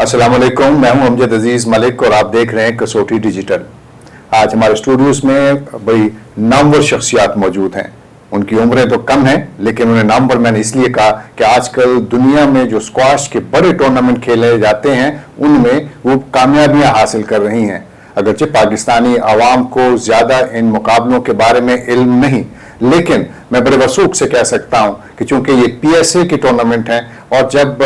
अस्सलाम वालेकुम, मैं हूं अमजद अजीज मलिक और आप देख रहे हैं कसौटी डिजिटल। आज हमारे स्टूडियोज में बड़ी नामवर शख्सियात मौजूद हैं। उनकी उम्रें तो कम हैं, लेकिन उन्हें नामवर मैंने इसलिए कहा कि आजकल दुनिया में जो स्क्वाश के बड़े टूर्नामेंट खेले जाते हैं उनमें वो कामयाबियां हासिल कर रही हैं। अगरचे पाकिस्तानी आवाम को ज़्यादा इन मुकाबलों के बारे में इल्म नहीं, लेकिन मैं बड़े वसूख से कह सकता हूं कि चूंकि ये PSA के टूर्नामेंट हैं और जब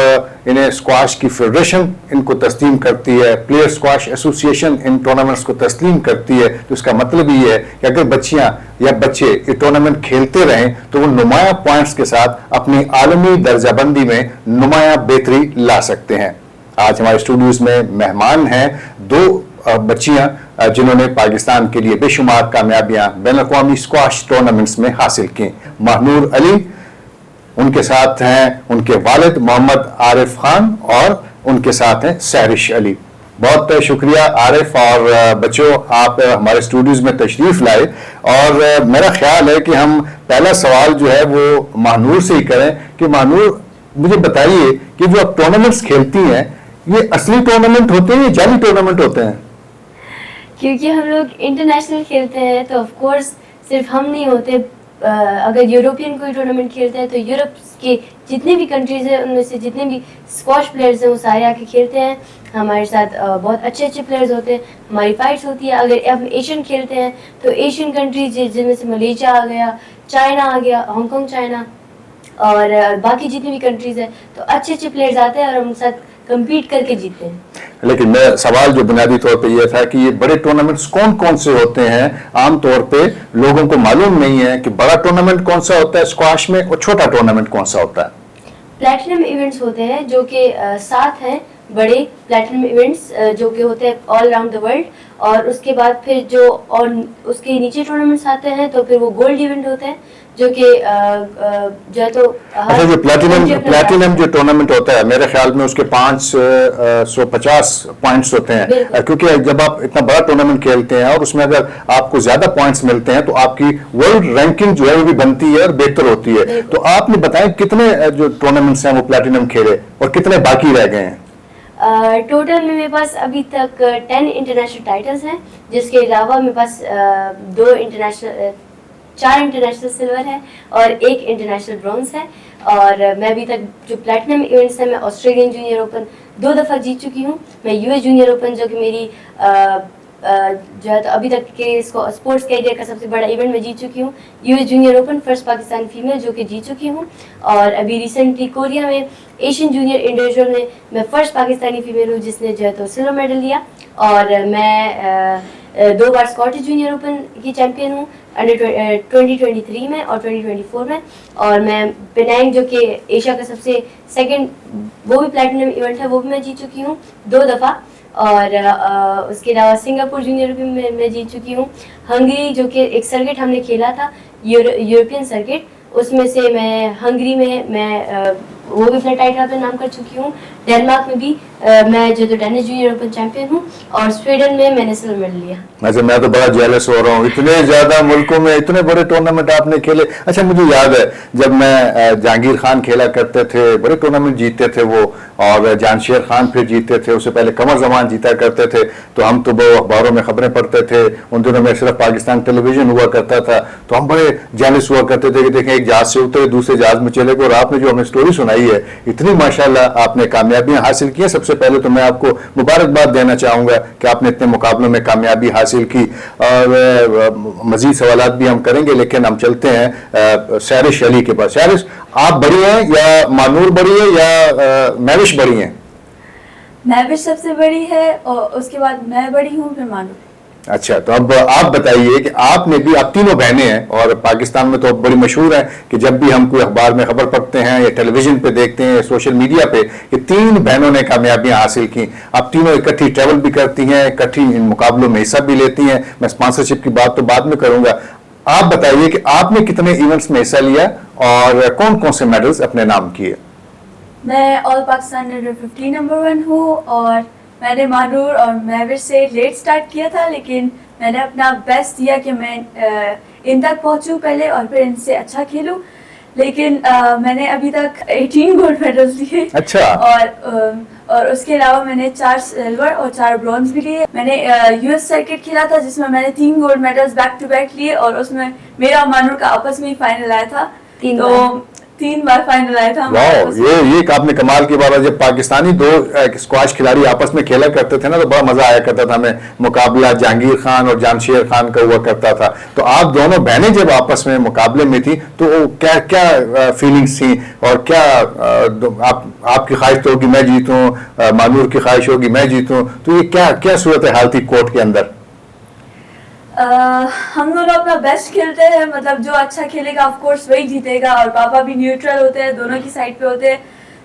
इन्हें स्क्वाश की फेडरेशन इनको तस्लीम करती है, player squash association in tournaments को तस्लीम करती है, तो इसका मतलब ये है कि अगर बच्चियां या बच्चे ये टूर्नामेंट खेलते रहें तो वो नुमाया पॉइंट्स के साथ अपनी आलमी दर्जाबंदी में नुमाया बेहतरी ला सकते हैं। आज हमारे स्टूडियोज में मेहमान हैं दो बच्चियां जिन्होंने पाकिस्तान के लिए बेशुमार कामयाबियां बैनुल-अक़वामी स्क्वाश टूर्नामेंट्स में हासिल की। महनूर अली, उनके साथ हैं उनके वालिद मोहम्मद आरिफ खान और उनके साथ हैं सहरिश अली। बहुत शुक्रिया आरिफ और बच्चों, आप हमारे स्टूडियोज में तशरीफ लाए और मेरा ख्याल है कि हम पहला सवाल जो है वो महनूर से ही करें कि महनूर मुझे बताइए कि जो आप टूर्नामेंट्स खेलती हैं ये असली टूर्नामेंट होते हैं या जाली टूर्नामेंट होते हैं? क्योंकि हम लोग इंटरनेशनल खेलते हैं तो ऑफ कोर्स सिर्फ हम नहीं होते। अगर यूरोपियन कोई टूर्नामेंट खेलते हैं तो यूरोप के जितने भी कंट्रीज हैं उनमें से जितने भी स्क्वाश प्लेयर्स हैं वो सारे आके खेलते हैं। हमारे साथ बहुत अच्छे अच्छे प्लेयर्स होते हैं, हमारी फाइट्स होती है। अगर हम एशियन खेलते हैं तो एशियन कंट्रीज जिनमें से मलेशिया आ गया, चाइना आ गया, हांगकॉन्ग, चाइना और बाकी जितनी भी कंट्रीज हैं, तो अच्छे अच्छे प्लेयर्स आते हैं और हम साथ कम्पीट करके जीतते हैं। लेकिन मेरा सवाल जो बुनियादी तौर पे ये था कि ये बड़े टूर्नामेंट्स कौन कौन से होते हैं? आमतौर पे लोगों को मालूम नहीं है कि बड़ा टूर्नामेंट कौन सा होता है स्क्वाश में और छोटा टूर्नामेंट कौन सा होता है। प्लैटिनम इवेंट्स होते हैं जो कि 7 हैं बड़े प्लैटिनम इवेंट्स जो कि होते हैं ऑल अराउंड द वर्ल्ड, और उसके बाद फिर जो और उसके नीचे टूर्नामेंट्स आते हैं तो फिर वो गोल्ड इवेंट होते हैं जो कि जो है तो अच्छा, जो प्लैटिनम जो टूर्नामेंट होता है मेरे ख्याल में उसके 550 पॉइंट्स होते हैं, क्योंकि जब आप इतना बड़ा टूर्नामेंट खेलते हैं और उसमें अगर आपको ज्यादा पॉइंट्स मिलते हैं तो आपकी वर्ल्ड रैंकिंग जो है वो भी बनती है और बेहतर होती है। तो आपने बताया कितने जो टूर्नामेंट्स हैं वो प्लैटिनम खेले और कितने बाकी रह गए हैं? टोटल में मेरे पास अभी तक 10 इंटरनेशनल टाइटल्स हैं, जिसके अलावा मेरे पास 4 इंटरनेशनल सिल्वर है और 1 इंटरनेशनल ब्रॉन्ज है। और मैं अभी तक जो प्लैटिनम इवेंट्स है, मैं ऑस्ट्रेलियन जूनियर ओपन 2 दफ़ा जीत चुकी हूँ। मैं US जूनियर ओपन जो कि मेरी जो है तो अभी तक के इसको स्पोर्ट्स कैरियर का सबसे बड़ा इवेंट मैं जीत चुकी हूँ। US junior open first Pakistani female जो कि जीत चुकी हूँ। और अभी रिसेंटली कोरिया में एशियन जूनियर इंडिविजुअल में मैं फर्स्ट पाकिस्तानी फीमेल हूँ जिसने जो है तो सिल्वर मेडल लिया। और मैं 2 बार स्कॉटिश जूनियर ओपन की चैंपियन हूँ अंडर 2023 में और 2024 में। और मैं पेनांग जो कि एशिया का सबसे सेकंड वो भी प्लैटिनम इवेंट है वो भी मैं जीत चुकी हूँ 2 दफ़ा। और उसके अलावा सिंगापुर जूनियर में मैं जीत चुकी हूँ। हंगरी जो कि एक सर्किट हमने खेला था यूरोपियन सर्किट, उसमें से मैं हंगरी में मैं वो भी अपना टाइटल पे नाम कर चुकी हूँ। डेनमार्क में भी मैं जो तो डेनिश जूनियर ओपन चैंपियन हूँ और स्वीडन में मैंने सिल्वर मेडल लिया। अच्छा, मैं तो बड़ा जेलस हो रहा हूँ, इतने ज्यादा मुल्कों में इतने बड़े टूर्नामेंट आपने खेले। अच्छा, मुझे याद है जब मैं जहांगीर खान खेला करते थे, बड़े टूर्नामेंट जीतते थे वो, और जानशेर खान फिर जीतते थे, उससे पहले कमर जमान जीता करते थे। तो हम तो वो अखबारों में खबरें पढ़ते थे, उन दिनों में सिर्फ पाकिस्तान टेलीविजन हुआ करता था, तो हम बड़े जेलस हुआ करते थे कि देखें एक जहाज से उतरे दूसरे जहाज में चले गए। और आपने जो हमें स्टोरी सुनाई है, इतनी माशाल्लाह आपने कामयाबियां हासिल की हैं। सबसे पहले तो मैं आपको मुबारकबाद देना चाहूंगा कि आपने इतने मुकाबलों में कामयाबी हासिल की। और मजीद सवालात भी हम करेंगे, लेकिन हम चलते हैं सहरिश अली के पास। सहरिश, आप बड़ी हैं या मानूर बड़ी है या महविश बड़ी हैं? महविश सबसे बड़ी है और उसके बाद मैं बड़ी हूँ, फिर मानूर। अच्छा, तो अब आप बताइए कि आपने भी, आप तीनों बहनें हैं और पाकिस्तान में तो बड़ी मशहूर है कि जब भी हम कोई अखबार में खबर पढ़ते हैं या टेलीविजन पे देखते हैं, सोशल मीडिया पे, कि 3 बहनों ने कामयाबियां हासिल की। आप तीनों इकट्ठी ट्रैवल भी करती हैं, इकट्ठी इन मुकाबलों में हिस्सा भी लेती हैं। मैं स्पॉन्सरशिप की बात तो बाद में करूंगा। आप बताइए कि आपने कितने इवेंट्स में हिस्सा लिया और कौन कौन से मेडल्स अपने नाम किए? मैं ऑल पाकिस्तान अंडर 15 नंबर 1 हूँ और मैंने मानूर और महविश से लेट स्टार्ट किया था, लेकिन मैंने अपना बेस्ट दिया कि मैं इन तक पहुँचूँ पहले और फिर इनसे अच्छा खेलूँ। लेकिन मैंने अभी तक 18 गोल्ड मेडल्स लिए। अच्छा। और उसके अलावा मैंने 4 सिल्वर और 4 ब्रॉन्ज भी लिए। मैंने यूएस सर्किट खेला था जिसमें मैंने 3 gold medals back to back लिए, और उसमें मेरा और मानूर का आपस में ही फाइनल आया था। 3 बार फाइनल आया था। वाह, ये एक आपने कमाल की बात है। जब पाकिस्तानी दो स्क्वाश खिलाड़ी आपस में खेला करते थे ना तो बड़ा मजा आया करता था। हमें मुकाबला जहांगीर खान और जानशेर खान का हुआ करता था। तो आप दोनों बहनें जब आपस में मुकाबले में थी तो क्या क्या फीलिंग्स थी, और क्या आपकी ख्वाहिश तो होगी मैं जीतूं, मानूर की ख्वाहिश होगी मैं जीतूं, तो ये क्या क्या सूरत हाल थी कोर्ट के अंदर? हम दोनों अपना बेस्ट खेलते हैं, मतलब जो अच्छा खेलेगा ऑफ कोर्स वही जीतेगा, और पापा भी न्यूट्रल होते हैं, दोनों की साइड पे होते हैं।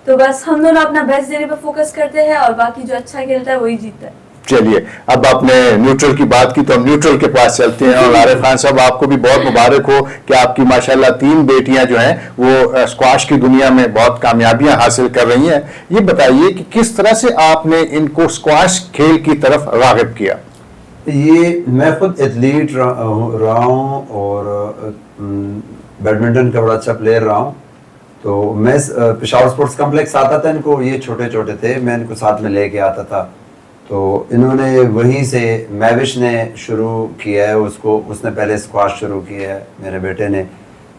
तो बस हम दोनों अपना बेस्ट देने पे फोकस करते हैं और बाकी जो अच्छा खेलता है वही जीतता है। चलिए, अब आपने न्यूट्रल की बात की तो हम न्यूट्रल के पास चलते हैं। और आरिफ खान साहब, आपको भी बहुत मुबारक हो कि आपकी माशाल्लाह 3 बेटियां जो हैं वो स्क्वाश की दुनिया में बहुत कामयाबियां हासिल कर रही हैं। ये बताइए कि किस तरह से आपने इनको स्क्वाश खेल की तरफ राग़िब किया? ये मैं खुद एथलीट रहा हूँ और बैडमिंटन का बड़ा अच्छा प्लेयर रहा हूँ। तो मैं पेशावर स्पोर्ट्स कम्प्लेक्स आता था, इनको ये छोटे छोटे थे, मैं इनको साथ में लेके आता था। तो इन्होंने वहीं से मैविश ने शुरू किया है, उसने पहले स्क्वाश शुरू किया है मेरे बेटे ने,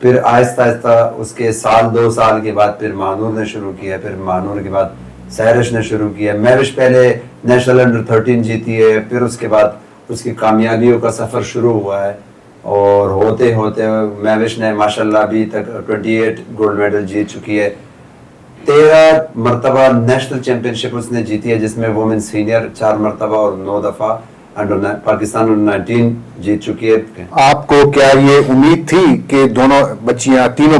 फिर आहिस्ता आहिस्ता उसके 2 साल के बाद फिर मानूर ने शुरू किया, फिर मानूर के बाद सहरिश ने शुरू किया। मैविश पहले नेशनल अंडर 13 जीती है, फिर उसके बाद उसकी कामयाबियों का सफ़र शुरू हुआ है, और होते होते मैविश ने माशाल्लाह अभी तक 28 गोल्ड मेडल जीत चुकी है। 13 मरतबा नेशनल चैंपियनशिप उसने जीती है, जिसमें वुमेन सीनियर 4 मरतबा और 9 दफ़ा पाकिस्तान अंडर 19 जीत चुकी है। आपको क्या ये उम्मीद थी कि तीनों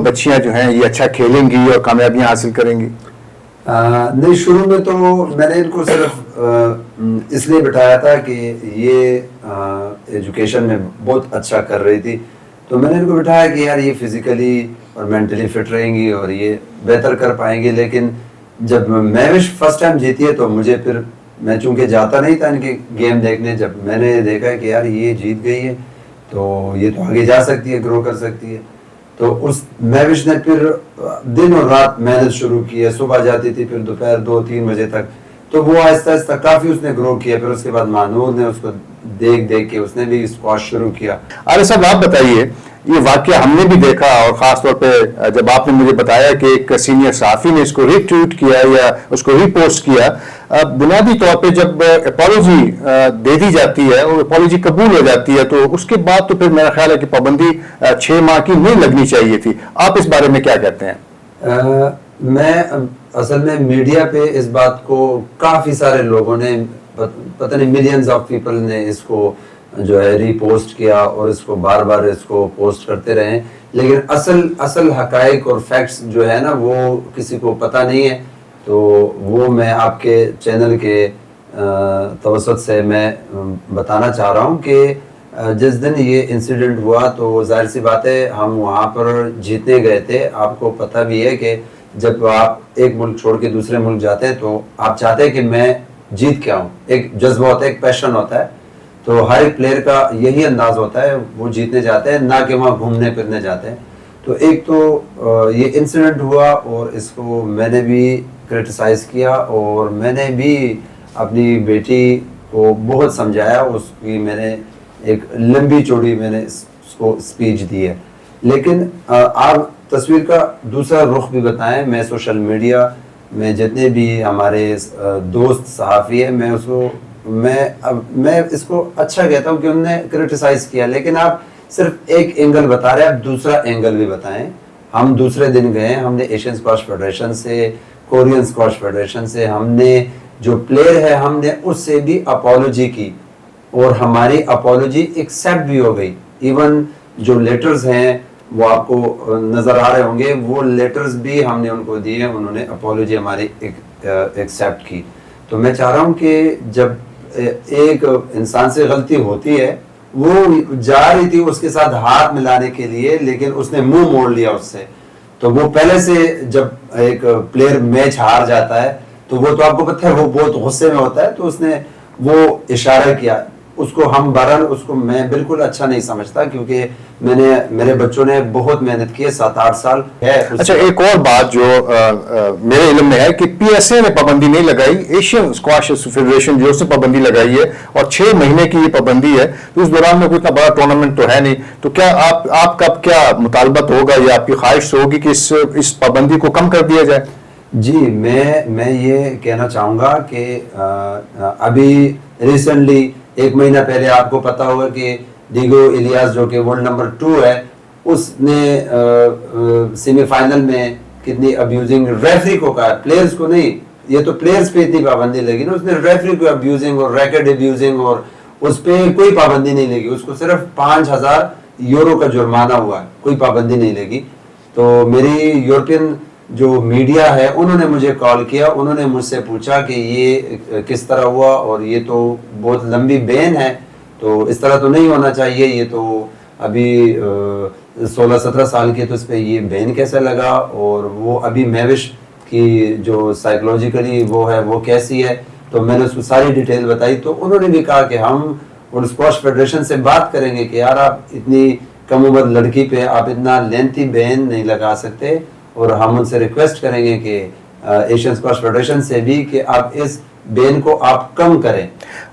बच्चियां जो हैं ये अच्छा खेलेंगी और कामयाबियां हासिल करेंगी? नहीं, शुरू में तो मैंने इनको सिर्फ इसलिए बिठाया था कि ये एजुकेशन में बहुत अच्छा कर रही थी, तो मैंने इनको बिठाया कि यार ये फिजिकली और मेंटली फिट रहेंगी और ये बेहतर कर पाएंगी। लेकिन जब मैविश फर्स्ट टाइम जीती है तो मुझे फिर, मैं चूंकि जाता नहीं था इनके गेम देखने, जब मैंने देखा कि यार ये जीत गई है तो ये तो आगे जा सकती है, ग्रो कर सकती है, तो उस मैविश ने फिर दिन और रात मेहनत शुरू की है। सुबह जाती थी, फिर दोपहर 2-3 बजे तक, तो वो आहिस्ता आहिस्ता काफी उसने ग्रो किया। फिर उसके बाद मानूर ने उसको देख देख के उसने भी स्क्वाश शुरू किया। अरे साहब, आप बताइए, ये वाकया हमने भी देखा, और ख़ास तौर पे जब आपने मुझे बताया कि एक सीनियर सहाफ़ी ने इसको रीट्वीट किया या उसको रीपोस्ट किया, बुनियादी तौर पे जब अपॉलॉजी दे दी जाती है और अपॉलॉजी कबूल हो जाती है तो उसके बाद तो फिर मेरा ख्याल है कि पाबंदी 6 माह की नहीं लगनी चाहिए थी। आप इस बारे में क्या कहते हैं? मैं असल में मीडिया पे इस बात को काफ़ी सारे लोगों ने, पता नहीं मिलियंस ऑफ पीपल ने इसको जो है रीपोस्ट किया और इसको बार बार इसको पोस्ट करते रहे, लेकिन असल हकाइक और फैक्ट्स जो है ना वो किसी को पता नहीं है। तो वो मैं आपके चैनल के तवसत से मैं बताना चाह रहा हूँ कि जिस दिन ये इंसिडेंट हुआ तो जाहिर सी बात है हम वहाँ पर जीतने गए थे। आपको पता भी है कि जब आप एक मुल्क छोड़ के दूसरे मुल्क जाते हैं तो आप चाहते हैं कि मैं जीत के आऊँ, एक जज्बा होता है, एक पैशन होता है। तो हर एक प्लेयर का यही अंदाज होता है, वो जीतने जाते हैं, ना कि वहाँ घूमने फिरने जाते हैं। तो एक तो ये इंसिडेंट हुआ और इसको मैंने भी क्रिटिसाइज़ किया और मैंने भी अपनी बेटी को बहुत समझाया। उसकी मैंने एक लंबी चौड़ी मैंने उसको स्पीच दी है। लेकिन आप तस्वीर का दूसरा रुख भी बताएं। मैं सोशल मीडिया में जितने भी हमारे दोस्त सहाफ़ी हैं, मैं इसको अच्छा कहता हूँ कि उन्होंने क्रिटिसाइज़ किया, लेकिन आप सिर्फ एक एंगल बता रहे हैं, आप दूसरा एंगल भी बताएं। हम दूसरे दिन गए, हमने एशियन स्क्वाश फेडरेशन से, कोरियन स्क्वाश फेडरेशन से, हमने जो प्लेयर है हमने उससे भी अपॉलॉजी की और हमारी अपॉलॉजी एक्सेप्ट भी हो गई। इवन जो लेटर्स हैं वो आपको नज़र आ रहे होंगे, वो लेटर्स भी हमने उनको दिए, उन्होंने अपॉलॉजी हमारी एक्सेप्ट की। तो मैं चाह रहा हूँ कि जब एक इंसान से गलती होती है, वो जा रही थी उसके साथ हाथ मिलाने के लिए, लेकिन उसने मुंह मोड़ लिया उससे। तो वो पहले से जब एक प्लेयर मैच हार जाता है तो वो तो आपको पता है वो बहुत गुस्से में होता है, तो उसने वो इशारा किया। उसको हम बहरहाल उसको मैं बिल्कुल अच्छा नहीं समझता, क्योंकि मेरे बच्चों ने बहुत मेहनत की है, 7-8 साल है। अच्छा, एक और बात जो मेरे इल्म में है कि पीएसए ने पाबंदी नहीं लगाई, एशियन स्क्वाश फेडरेशन जो उसने पाबंदी लगाई है और 6 महीने की ये पाबंदी है, तो उस दौरान में कोई इतना बड़ा टूर्नामेंट तो है नहीं, तो क्या आपका क्या मुतालबत होगा या आपकी ख्वाहिश होगी कि इस पाबंदी को कम कर दिया जाए? जी, मैं ये कहना चाहूँगा कि अभी रिसेंटली 1 महीना पहले आपको पता होगा कि डिगो इलियास जो कि वर्ल्ड नंबर 2 है, उसने सेमीफाइनल में कितनी अब्यूजिंग रेफरी को कहा, प्लेयर्स को नहीं, ये तो प्लेयर्स पे इतनी पाबंदी लगी ना, उसने रेफरी को अब्यूजिंग और रैकेट अब्यूजिंग, और उस पर कोई पाबंदी नहीं लगी, उसको सिर्फ 5,000 यूरो का जुर्माना हुआ है, कोई पाबंदी नहीं लगी। तो मेरी यूरोपियन जो मीडिया है उन्होंने मुझे कॉल किया, उन्होंने मुझसे पूछा कि ये किस तरह हुआ, और ये तो बहुत लंबी बैन है, तो इस तरह तो नहीं होना चाहिए, ये तो अभी 16-17 साल के, तो इस पर ये बैन कैसे लगा, और वो अभी मैविश की जो साइकोलॉजिकली वो है वो कैसी है, तो मैंने उसको सारी डिटेल बताई। तो उन्होंने भी कहा कि हम वर्ल्ड स्क्वॉश फेडरेशन से बात करेंगे कि यार आप इतनी कम उम्र लड़की पे आप इतना लेंथी बैन नहीं लगा सकते, और हम उनसे रिक्वेस्ट करेंगे कि एशियन स्क्वॉश फेडरेशन से भी कि आप इस बैन को आप कम करें।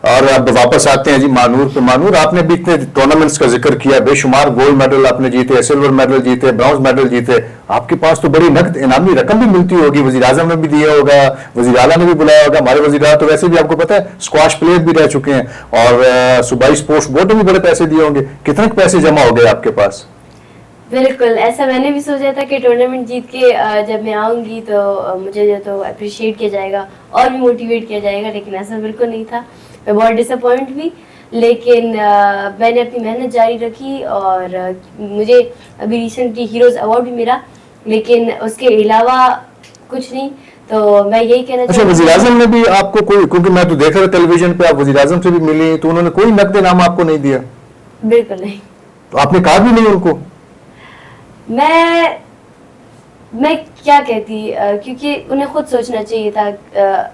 और अब वापस आते हैं जी मानूर पे। मानूर, आपने भी इतने टूर्नामेंट्स का जिक्र किया, बेशुमार गोल्ड मेडल आपने जीते, सिल्वर मेडल जीते, ब्रॉन्ज मेडल जीते, आपके पास तो बड़ी नकद इनामी रकम भी मिलती होगी, वजीर आजम ने भी दिया होगा, वजीर आला ने भी बुलाया होगा, हमारे वजीर आला तो वैसे भी आपको पता है स्क्वाश प्लेयर भी रह चुके हैं, और सूबाई स्पोर्ट्स बोर्ड ने भी बड़े पैसे दिए होंगे, कितने पैसे जमा हो गए आपके पास? बिल्कुल, ऐसा मैंने भी सोचा था कि टूर्नामेंट जीत के जब मैं आऊँगी तो मुझे जो तो अप्रिशिएट किया जाएगा और भी मोटिवेट किया जाएगा, लेकिन ऐसा बिल्कुल नहीं था। मैं बहुत डिसअपॉइंट हुई, लेकिन मैंने अपनी मेहनत जारी रखी, और मुझे अभी रिसेंटली हीरोज़ अवार्ड भी मिला, लेकिन उसके अलावा कुछ नहीं। तो मैं यही कहना अच्छा, वजीर आजम ने भी आपको कोई, क्योंकि मैं तो देख रहा टेलीविजन पे, आप वजीर आजम से भी मिली, तो उन्होंने कोई नकद इनाम आपको नहीं दिया? बिल्कुल नहीं। तो आपने कहा भी नहीं उनको? मैं क्या कहती, क्योंकि उन्हें खुद सोचना चाहिए था।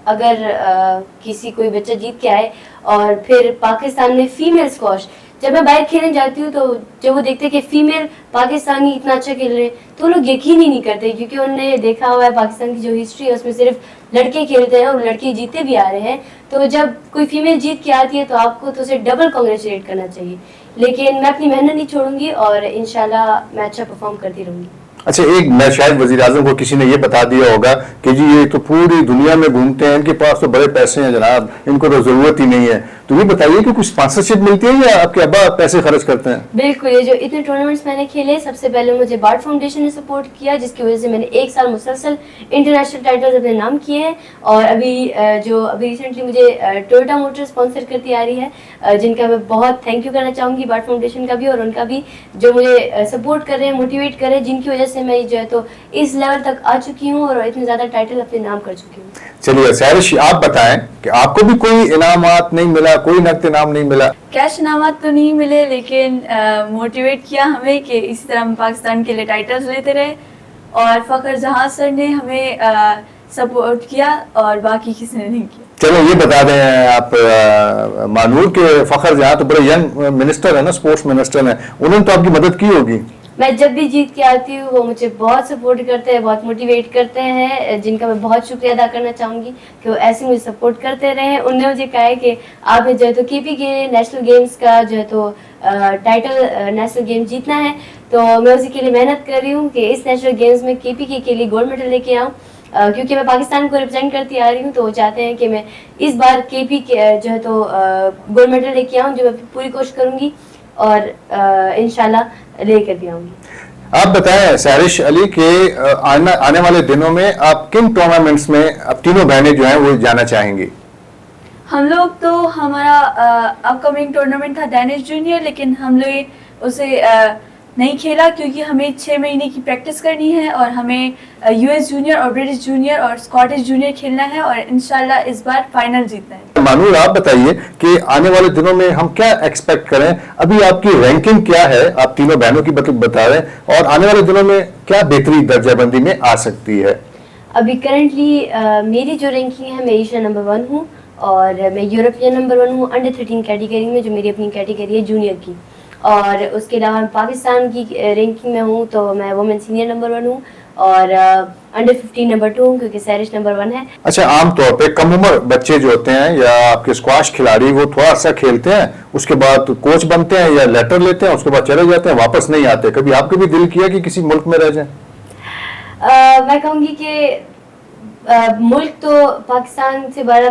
अगर किसी कोई बच्चा जीत के आए और फिर पाकिस्तान में फीमेल स्क्वॉश, जब मैं बाहर खेलने जाती हूँ तो जब वो देखते हैं कि फीमेल पाकिस्तानी इतना अच्छा खेल रहे हैं, तो लोग यकीन ही नहीं करते, क्योंकि उन्होंने देखा हुआ है पाकिस्तान की जो हिस्ट्री है उसमें सिर्फ लड़के खेलते हैं और लड़के जीते भी आ रहे हैं। तो जब कोई फीमेल जीत के आती है तो आपको तो उसे डबल कॉन्ग्रेचुलेट करना चाहिए। लेकिन मैं अपनी मेहनत नहीं छोड़ूंगी और इंशाल्लाह मैं अच्छा परफॉर्म करती रहूंगी। अच्छा, एक मैं शायद वजीर आजम को किसी ने ये बता दिया होगा कि जी ये तो पूरी दुनिया में घूमते हैं, इनके पास तो बड़े पैसे हैं जनाब, इनको तो जरूरत ही नहीं है, तो ये बताइए कि कुछ स्पॉन्सरशिप मिलती है या आपके अब्बा पैसे खर्च करते हैं? बिल्कुल, ये जो इतने टूर्नामेंट्स मैंने खेले, सबसे पहले मुझे बार्ट फाउंडेशन ने सपोर्ट किया, जिसकी वजह से मैंने 1 साल मुसलसल इंटरनेशनल टाइटल्स अपने नाम किए हैं। और अभी रिसेंटली मुझे टोयोटा मोटर स्पॉन्सर करती आ रही है, जिनका मैं बहुत थैंक यू करना चाहूँगी, बार्ट फाउंडेशन का भी और उनका भी, जो मुझे सपोर्ट कर रहे हैं, मोटिवेट कर रहे हैं, जिनकी वजह से मैं जो है तो इस लेवल तक आ चुकी हूँ और इतने ज़्यादा टाइटल अपने नाम कर चुकी हूँ। चलिए सारिश, आप बताएं कि आपको भी कोई इनामात नहीं मिला, कोई नकद इनाम नहीं मिला? कैश इनामात तो नहीं मिले, लेकिन मोटिवेट किया हमें कि इसी तरह हम पाकिस्तान के लिए टाइटल्स लेते रहे, और फ़खर जहां सर ने हमें सपोर्ट किया और बाकी किसी ने नहीं किया। चलो ये बता दें आप, मानूर के फ़खर जहाँ तो बड़े यंग मिनिस्टर है ना, स्पोर्ट्स मिनिस्टर हैं, उन्होंने तो आपकी मदद की होगी? मैं जब भी जीत के आती हूँ वो मुझे बहुत सपोर्ट करते हैं, बहुत मोटिवेट करते हैं, जिनका मैं बहुत शुक्रिया अदा करना चाहूँगी कि वो ऐसे मुझे सपोर्ट करते रहे। उन्होंने मुझे कहा है कि आपने जो है तो केपी के नेशनल गेम्स का जो है तो टाइटल नेशनल गेम जीतना है, तो मैं उसी के लिए मेहनत कर रही हूँ कि इस नेशनल गेम्स में केपी के लिए गोल्ड मेडल लेके आऊँ, क्योंकि मैं पाकिस्तान को रिप्रेजेंट करती आ रही हूँ, तो वो चाहते हैं कि मैं इस बार केपी के जो है तो गोल्ड मेडल लेके आऊँ, जो मैं पूरी कोशिश करूँगी और इंशाल्लाह लेकर भी आऊँगी। आप बताएं सारिश अली के आने वाले दिनों में आप किन टूर्नामेंट्स में अब तीनों बहनें जो हैं वो जाना चाहेंगी? हम लोग तो हमारा अपकमिंग टूर्नामेंट था डैनिश जूनियर, लेकिन हम लोग उसे नहीं खेला क्योंकि हमें 6 महीने की प्रैक्टिस करनी है और हमें यूएस जूनियर और ब्रिटिश जूनियर और स्कॉटिश जूनियर खेलना है और इंशाल्लाह इस बार फाइनल जीतना है। मानूर, आप बताइए कि आने वाले दिनों में हम क्या एक्सपेक्ट करें? अभी आपकी रैंकिंग क्या है? आप तीनों बहनों की बता रहे हैं, और आने वाले दिनों में क्या बेहतरी दर्जाबंदी में आ सकती है? अभी करंटली मेरी जो रैंकिंग है, मैं एशिया नंबर 1 हूँ और मैं यूरोपियन नंबर 1 हूँ अंडर 13 कैटेगरी में, जो मेरी अपनी कैटेगरी है जूनियर की। और उसके अलावा मैं पाकिस्तान की रैंकिंग में हूँ तो मैं वुमेन सीनियर नंबर 1 हूँ और अंडर 15 नंबर 2 हूँ, क्योंकि सैरिश नंबर 1 है। अच्छा, आमतौर पे कम उम्र बच्चे जो होते हैं या आपके स्क्वाश खिलाड़ी, वो थोड़ा सा खेलते हैं, उसके बाद कोच बनते हैं या लेटर लेते हैं, उसके बाद चले जाते हैं, वापस नहीं आते। कभी आपके भी दिल किया कि किसी मुल्क में रह जाए? मैं कहूँगी कि मुल्क तो पाकिस्तान से बाहर,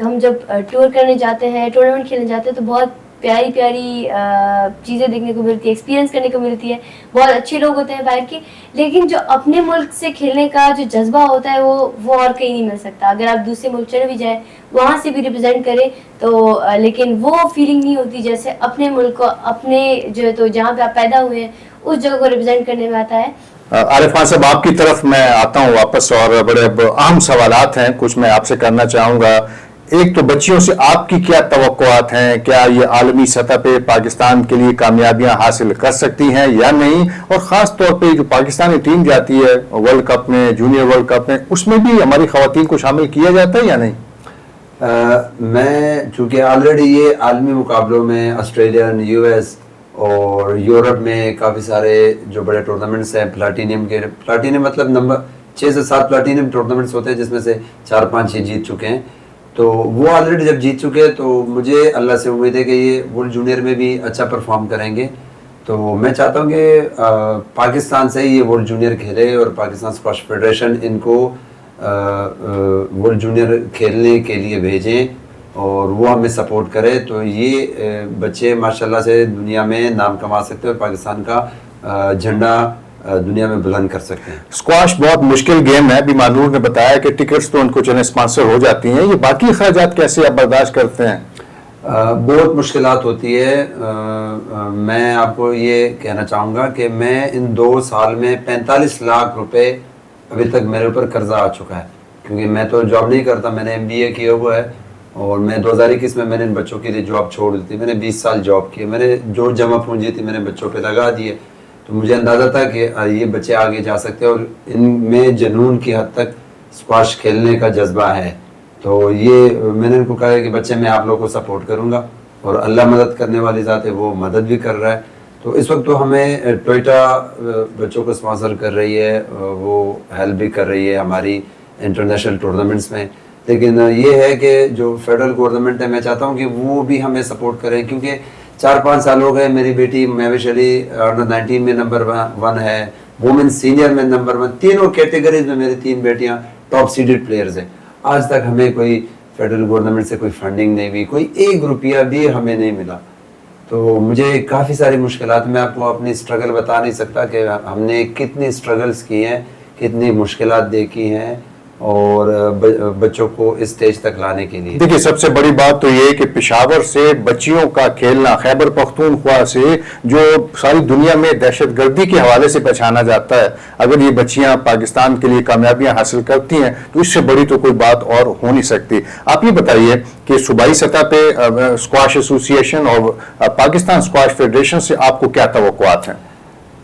हम जब टूर करने जाते हैं, टूर्नामेंट खेलने जाते हैं, तो बहुत प्यारी प्यारी चीज़ें देखने को मिलती है, एक्सपीरियंस करने को मिलती है। बहुत अच्छे लोग होते हैं बाहर के, लेकिन जो अपने मुल्क से खेलने का जो जज्बा होता है वो और कहीं नहीं मिल सकता। अगर आप दूसरे मुल्क चले भी जाए, वहाँ से भी रिप्रेजेंट करें तो लेकिन वो फीलिंग नहीं होती जैसे अपने मुल्क को, अपने जो तो जहाँ पे आप पैदा हुए हैं उस जगह को रिप्रेजेंट करने में आता है। आरिफ खान साहब, आपकी तरफ मैं आता हूँ वापस, और बड़े अहम सवालात हैं कुछ मैं आपसे करना चाहूँगा। एक तो बच्चियों से आपकी क्या तवक्कुआत हैं? क्या ये आलमी सतह पे पाकिस्तान के लिए कामयाबियां हासिल कर सकती हैं या नहीं? और ख़ास तौर पे जो पाकिस्तानी टीम जाती है वर्ल्ड कप में, जूनियर वर्ल्ड कप में, उसमें भी हमारी ख़वातीन को शामिल किया जाता है या नहीं? मैं चूँकि ऑलरेडी ये आलमी मुकाबलों में ऑस्ट्रेलियन, यूएस और यूरोप में काफ़ी सारे जो बड़े टूर्नामेंट्स हैं, प्लाटीनियम मतलब नंबर 6 से 7 प्लाटीनियम टूर्नामेंट्स होते हैं, जिसमें से 4-5 ये जीत चुके हैं। तो वो ऑलरेडी जब जीत चुके हैं तो मुझे अल्लाह से उम्मीद है कि ये वर्ल्ड जूनियर में भी अच्छा परफॉर्म करेंगे। तो मैं चाहता हूँ कि पाकिस्तान से ही ये वर्ल्ड जूनियर खेले और पाकिस्तान स्क्वॉश फेडरेशन इनको वर्ल्ड जूनियर खेलने के लिए भेजें और वो हमें सपोर्ट करे। तो ये बच्चे माशाल्लाह से दुनिया में नाम कमा सकते हैं और पाकिस्तान का झंडा दुनिया में बुलंद कर सकते हैं। स्क्वाश बहुत मुश्किल गेम है। अभी मानूर ने बताया कि टिकट्स तो उनको चले स्पॉन्सर हो जाती हैं, ये बाकी खर्चात कैसे आप बर्दाश्त करते हैं? बहुत मुश्किलात होती है। मैं आपको ये कहना चाहूँगा कि मैं इन 2 साल में 45 लाख रुपए अभी तक मेरे ऊपर कर्जा आ चुका है, क्योंकि मैं तो जॉब नहीं करता, मैंने MBA किया हुआ है और मैं 2021 में मैंने इन बच्चों के लिए जॉब छोड़ दी थी। मैंने 20 साल जॉब की, मैंने जो जमा पूंजी थी मैंने बच्चों पे लगा दिए। तो मुझे अंदाज़ा था कि ये बच्चे आगे जा सकते हैं और इनमें जुनून की हद तक स्क्वाश खेलने का जज्बा है। तो ये मैंने इनको कहा है कि बच्चे मैं आप लोगों को सपोर्ट करूँगा और अल्लाह मदद करने वाली ज़ात है, वो मदद भी कर रहा है। तो इस वक्त तो हमें टोयोटा बच्चों को स्पॉन्सर कर रही है, वो हेल्प भी कर रही है हमारी इंटरनेशनल टूर्नामेंट्स में। लेकिन ये है कि जो फेडरल गवर्नमेंट है, मैं चाहता हूँ कि वो भी हमें सपोर्ट करें, क्योंकि 4-5 साल हो गए मेरी बेटी महविश अली अंडर 19 में नंबर 1 है, वुमेन सीनियर में नंबर 1, तीनों कैटेगरीज में मेरी 3 बेटियां टॉप सीडेड प्लेयर्स हैं। आज तक हमें कोई फेडरल गवर्नमेंट से कोई फंडिंग नहीं हुई, कोई 1 रुपया भी हमें नहीं मिला। तो मुझे काफ़ी सारी मुश्किलात, मैं आपको अपनी स्ट्रगल बता नहीं सकता कि हमने कितनी स्ट्रगल्स की हैं, कितनी मुश्किलात देखी हैं और बच्चों को इस स्टेज तक लाने के लिए। देखिए, सबसे बड़ी बात तो ये कि पेशावर से बच्चियों का खेलना, खैबर पख्तूनख्वा से जो सारी दुनिया में दहशतगर्दी के हवाले से पहचाना जाता है, अगर ये बच्चियां पाकिस्तान के लिए कामयाबियां हासिल करती हैं तो इससे बड़ी तो कोई बात और हो नहीं सकती। आप ये बताइए कि सूबाई सतह पे स्क्वाश एसोसिएशन और पाकिस्तान स्क्वाश फेडरेशन से आपको क्या तवक्कुआत हैं?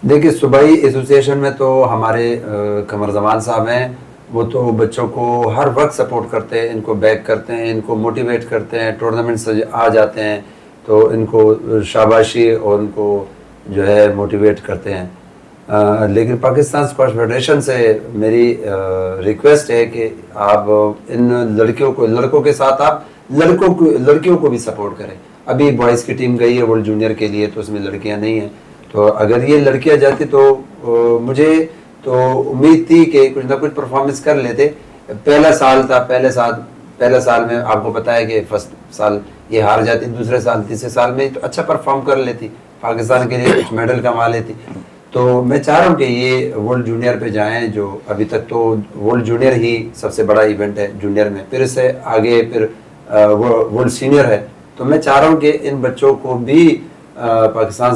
देखिए, सूबाई एसोसिएशन में तो हमारे कमर जमान साहब हैं, वो तो बच्चों को हर वक्त सपोर्ट करते हैं, इनको बैक करते हैं, इनको मोटिवेट करते हैं, टूर्नामेंट से आ जाते हैं तो इनको शाबाशी और उनको जो है मोटिवेट करते हैं। लेकिन पाकिस्तान स्क्वाश फेडरेशन से मेरी रिक्वेस्ट है कि आप इन लड़कों के साथ आप लड़कियों को भी सपोर्ट करें। अभी बॉयज़ की टीम गई है वर्ल्ड जूनियर के लिए, तो उसमें लड़कियां नहीं हैं। तो अगर ये लड़कियां जाती तो मुझे तो उम्मीद थी कि कुछ ना कुछ परफॉर्मेंस कर लेते। पहला साल था, पहले साल में आपको पता है कि फर्स्ट साल ये हार जाती, दूसरे साल तीसरे साल में तो अच्छा परफॉर्म कर लेती, पाकिस्तान के लिए कुछ मेडल कमा लेती। तो मैं चाह रहा हूँ कि ये वर्ल्ड जूनियर पे जाएं, जो अभी तक तो वर्ल्ड जूनियर ही सबसे बड़ा इवेंट है जूनियर में, फिर इससे आगे फिर वर्ल्ड सीनियर है। तो मैं चाह रहा हूँ कि इन बच्चों को भी पाकिस्तान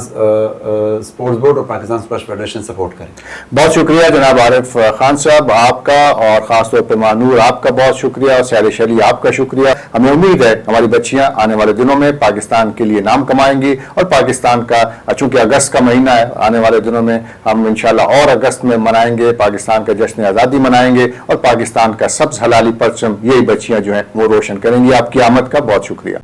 स्पोर्ट्स बोर्ड और पाकिस्तान स्क्वैश फेडरेशन सपोर्ट करें। बहुत शुक्रिया जनाब आरिफ खान साहब आपका, और ख़ासतौर पर मानूर आपका बहुत शुक्रिया, और सैरिश अली आपका शुक्रिया। हमें उम्मीद है हमारी बच्चियां आने वाले दिनों में पाकिस्तान के लिए नाम कमाएंगी, और पाकिस्तान का, चूंकि अगस्त का महीना है, आने वाले दिनों में हम इंशाल्लाह और अगस्त में मनाएंगे, पाकिस्तान का जश्न आज़ादी मनाएंगे, और पाकिस्तान का सब्ज़ हलाली परचम यही बच्चियां जो हैं वो रोशन करेंगी। आपकी आमद का बहुत शुक्रिया।